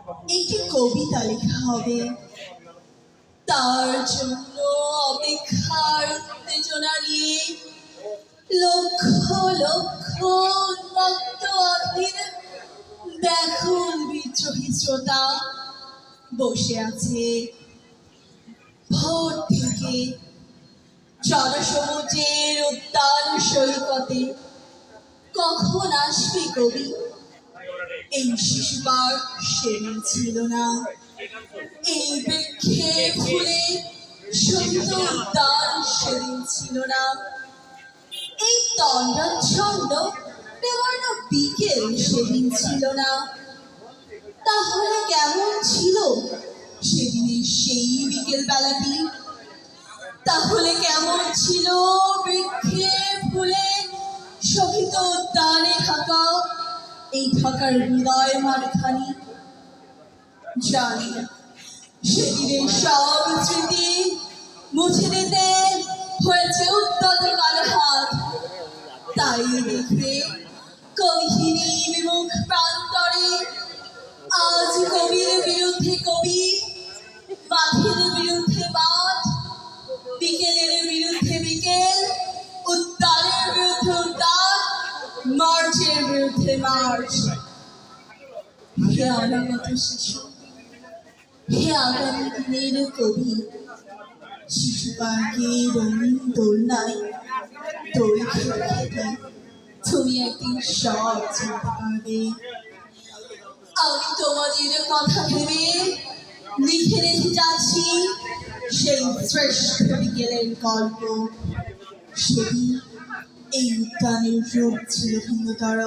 একটি কবিতা লেখা হবে, তার জন্য অপেক্ষার উত্তেজনা নিয়ে লক্ষ লক্ষ উন্মত্ত অধীর ব্যাকুল বিদ্রোহী শ্রোতা বসে আছে ভোর থেকে জনসমুদ্রের উদ্যান সৈকতে। কখন আসবে কবি? এই শিশুবার সেদিন ছিল না, এই বৃক্ষে ফুলে শোভিত উদ্যান সেদিন ছিল না, এই তন্দ্রাচ্ছন্ন দেওয়ার বিকেল সেদিন ছিল না। তাহলে কেমন ছিল সেদিনের সেই বিকেল বেলাটি? তাহলে কেমন ছিল বৃক্ষে ফুলে শোভিত উদ্যানে থাকা এই ঢাকার হৃদয় মারখানি? জানি সেদিনের সব স্মৃতি মুছে দিতে হয়েছে উদ্যত কালো হাত। তাই দেখে কবিহীনী বিমুখ প্রান্তরে আজ কবির বিরুদ্ধে কবি, মাঠের বিরুদ্ধে মাঠ, বিকেলের বিরুদ্ধে বিকেল, উদ্যানের বিরুদ্ধে উদ্যান, মার্চের বিরুদ্ধে মার্চ। হে অনাগত শিশু, হে আগামী দিনের কবি, শিশু পার্কে রঙিন দোলনায় দোল খেতে খেতে তুমি একদিন সব জানতে পারবে। আমি তোমাদের কথা ভেবে লিখে রেখে যাচ্ছি সেই শ্রেষ্ঠ বিকেলের গল্প। সেদিন এই উদ্যানের রূপ ছিল ভিন্নতর।